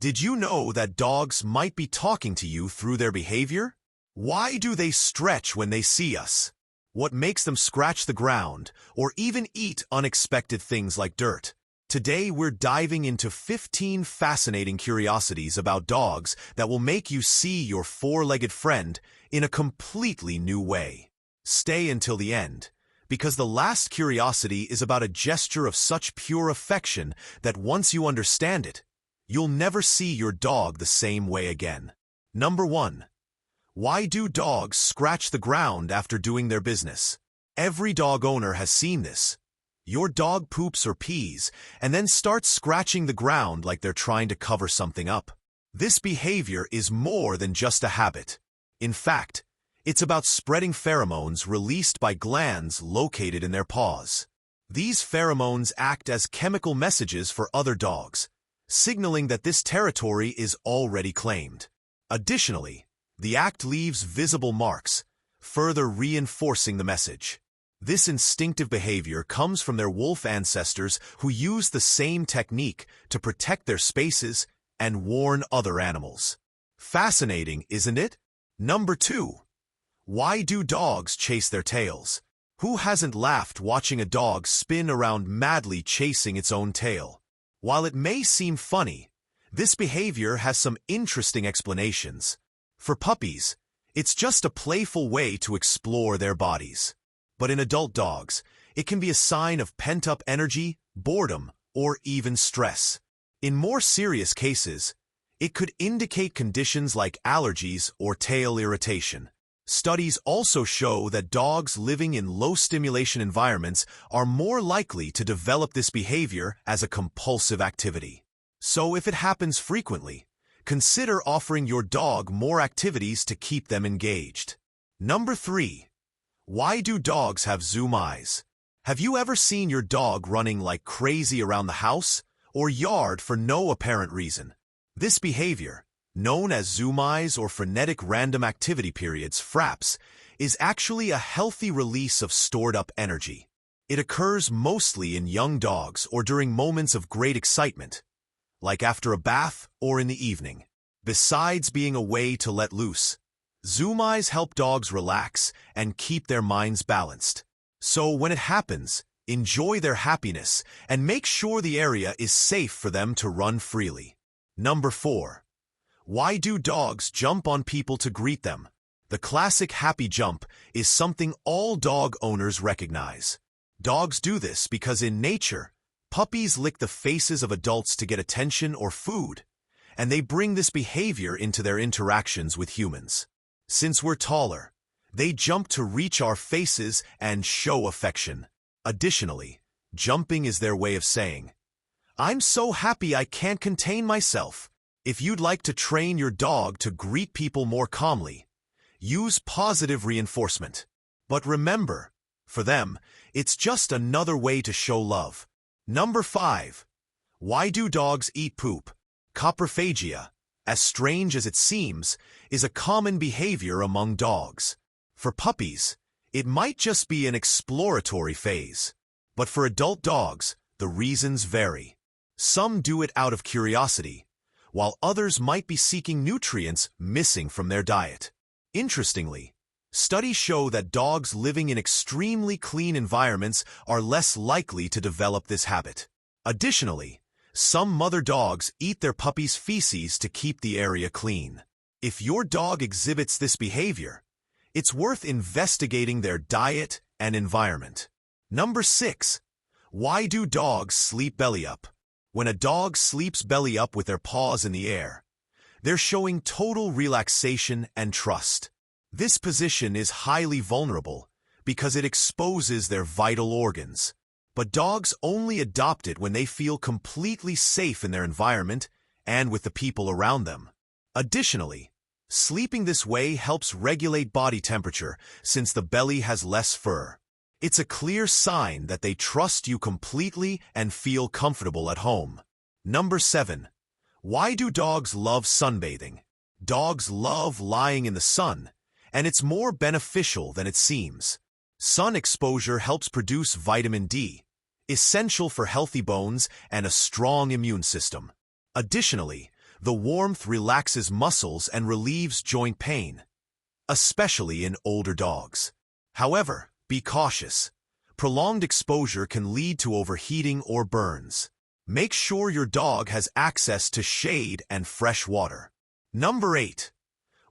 Did you know that dogs might be talking to you through their behavior? Why do they stretch when they see us? What makes them scratch the ground or even eat unexpected things like dirt? Today we're diving into 15 fascinating curiosities about dogs that will make you see your four-legged friend in a completely new way. Stay until the end, because the last curiosity is about a gesture of such pure affection that once you understand it, you'll never see your dog the same way again. Number 1. Why do dogs scratch the ground after doing their business? Every dog owner has seen this. Your dog poops or pees and then starts scratching the ground like they're trying to cover something up. This behavior is more than just a habit. In fact, it's about spreading pheromones released by glands located in their paws. These pheromones act as chemical messages for other dogs, signaling that this territory is already claimed. Additionally, the act leaves visible marks, further reinforcing the message. This instinctive behavior comes from their wolf ancestors who used the same technique to protect their spaces and warn other animals. Fascinating, isn't it? Number 2. Why do dogs chase their tails? Who hasn't laughed watching a dog spin around madly chasing its own tail? While it may seem funny, this behavior has some interesting explanations. For puppies, it's just a playful way to explore their bodies. But in adult dogs, it can be a sign of pent-up energy, boredom, or even stress. In more serious cases, it could indicate conditions like allergies or tail irritation. Studies also show that dogs living in low-stimulation environments are more likely to develop this behavior as a compulsive activity. So if it happens frequently, consider offering your dog more activities to keep them engaged. Number 3. Why do dogs have zoom eyes? Have you ever seen your dog running like crazy around the house or yard for no apparent reason? This behavior, known as zoom eyes or frenetic random activity periods, FRAPs, is actually a healthy release of stored-up energy. It occurs mostly in young dogs or during moments of great excitement, like after a bath or in the evening. Besides being a way to let loose, zoom eyes help dogs relax and keep their minds balanced. So when it happens, enjoy their happiness and make sure the area is safe for them to run freely. Number 4. Why do dogs jump on people to greet them? The classic happy jump is something all dog owners recognize. Dogs do this because in nature, puppies lick the faces of adults to get attention or food, and they bring this behavior into their interactions with humans. Since we're taller, they jump to reach our faces and show affection. Additionally, jumping is their way of saying, "I'm so happy I can't contain myself." If you'd like to train your dog to greet people more calmly, use positive reinforcement. But remember, for them, it's just another way to show love. Number 5. Why do dogs eat poop? Coprophagia, as strange as it seems, is a common behavior among dogs. For puppies, it might just be an exploratory phase. But for adult dogs, the reasons vary. Some do it out of curiosity, while others might be seeking nutrients missing from their diet. Interestingly, studies show that dogs living in extremely clean environments are less likely to develop this habit. Additionally, some mother dogs eat their puppies' feces to keep the area clean. If your dog exhibits this behavior, it's worth investigating their diet and environment. Number 6. Why do dogs sleep belly up? When a dog sleeps belly up with their paws in the air, they're showing total relaxation and trust. This position is highly vulnerable because it exposes their vital organs. But dogs only adopt it when they feel completely safe in their environment and with the people around them. Additionally, sleeping this way helps regulate body temperature since the belly has less fur. It's a clear sign that they trust you completely and feel comfortable at home. Number 7. Why do dogs love sunbathing? Dogs love lying in the sun, and it's more beneficial than it seems. Sun exposure helps produce vitamin D, essential for healthy bones and a strong immune system. Additionally, The warmth relaxes muscles and relieves joint pain, especially in older dogs. However, be cautious. Prolonged exposure can lead to overheating or burns. Make sure your dog has access to shade and fresh water. Number 8.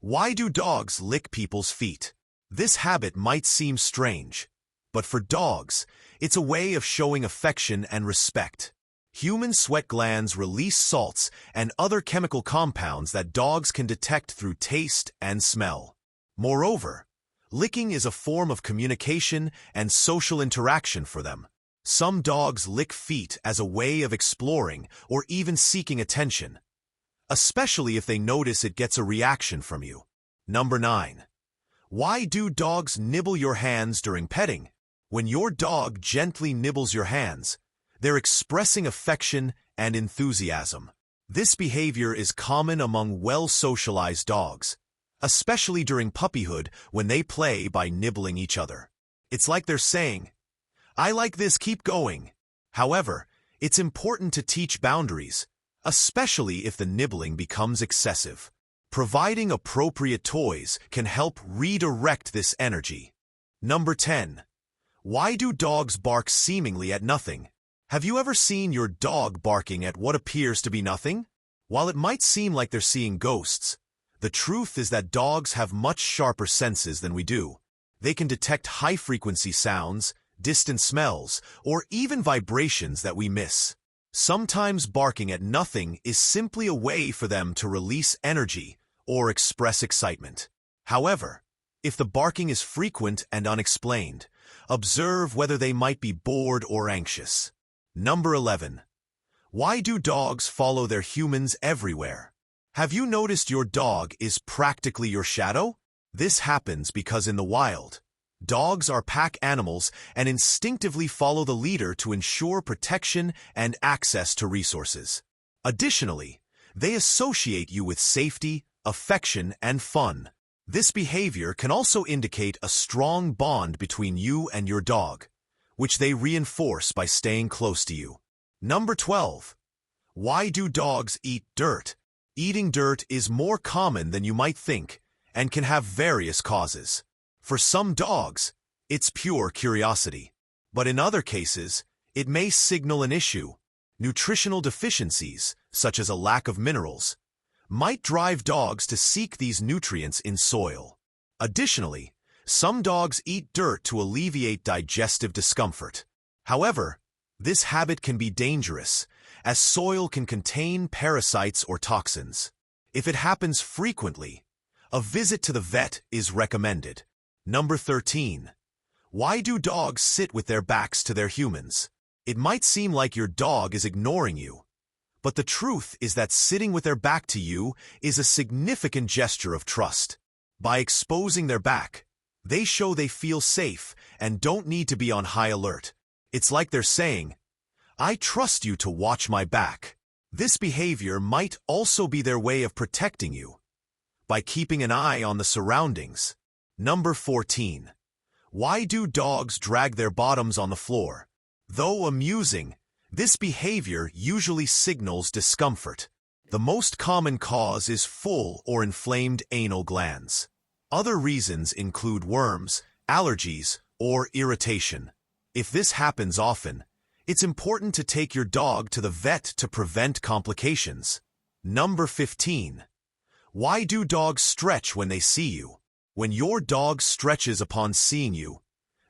Why do dogs lick people's feet? This habit might seem strange, but for dogs, it's a way of showing affection and respect. Human sweat glands release salts and other chemical compounds that dogs can detect through taste and smell. Moreover, licking is a form of communication and social interaction for them. Some dogs lick feet as a way of exploring or even seeking attention, especially if they notice it gets a reaction from you. Number 9. Why do dogs nibble your hands during petting? When your dog gently nibbles your hands, they're expressing affection and enthusiasm. This behavior is common among well-socialized dogs, especially during puppyhood when they play by nibbling each other. It's like they're saying, "I like this, keep going." However, it's important to teach boundaries, especially if the nibbling becomes excessive. Providing appropriate toys can help redirect this energy. Number 10. Why do dogs bark seemingly at nothing? Have you ever seen your dog barking at what appears to be nothing? While it might seem like they're seeing ghosts, the truth is that dogs have much sharper senses than we do. They can detect high-frequency sounds, distant smells, or even vibrations that we miss. Sometimes barking at nothing is simply a way for them to release energy or express excitement. However, if the barking is frequent and unexplained, observe whether they might be bored or anxious. Number 11. Why do dogs follow their humans everywhere? Have you noticed your dog is practically your shadow? This happens because in the wild, dogs are pack animals and instinctively follow the leader to ensure protection and access to resources. Additionally, they associate you with safety, affection, and fun. This behavior can also indicate a strong bond between you and your dog, which they reinforce by staying close to you. Number 12. Why do dogs eat dirt? Eating dirt is more common than you might think and can have various causes. For some dogs, it's pure curiosity, but in other cases, it may signal an issue. Nutritional deficiencies, such as a lack of minerals, might drive dogs to seek these nutrients in soil. Additionally, some dogs eat dirt to alleviate digestive discomfort. However, this habit can be dangerous, as soil can contain parasites or toxins. If it happens frequently, a visit to the vet is recommended. Number 13. Why do dogs sit with their backs to their humans? It might seem like your dog is ignoring you, but the truth is that sitting with their back to you is a significant gesture of trust. By exposing their back, they show they feel safe and don't need to be on high alert. It's like they're saying, "I trust you to watch my back." This behavior might also be their way of protecting you by keeping an eye on the surroundings. Number 14. Why do dogs drag their bottoms on the floor? Though amusing, this behavior usually signals discomfort. The most common cause is full or inflamed anal glands. Other reasons include worms, allergies, or irritation. If this happens often, it's important to take your dog to the vet to prevent complications. Number 15. Why do dogs stretch when they see you? When your dog stretches upon seeing you,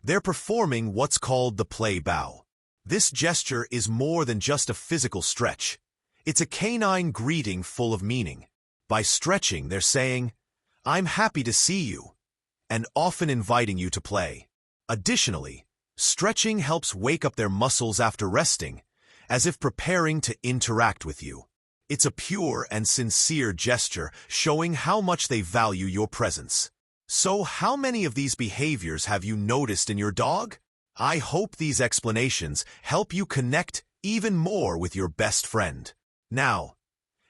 they're performing what's called the play bow. This gesture is more than just a physical stretch. It's a canine greeting full of meaning. By stretching, they're saying, "I'm happy to see you," and often inviting you to play. Additionally, stretching helps wake up their muscles after resting, as if preparing to interact with you. It's a pure and sincere gesture showing how much they value your presence. So how many of these behaviors have you noticed in your dog? I hope these explanations help you connect even more with your best friend. Now,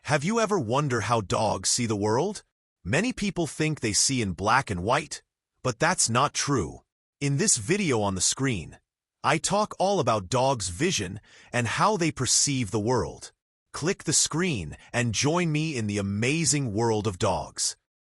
have you ever wondered how dogs see the world? Many people think they see in black and white, but that's not true. In this video on the screen, I talk all about dogs' vision and how they perceive the world. Click the screen and join me in the amazing world of dogs.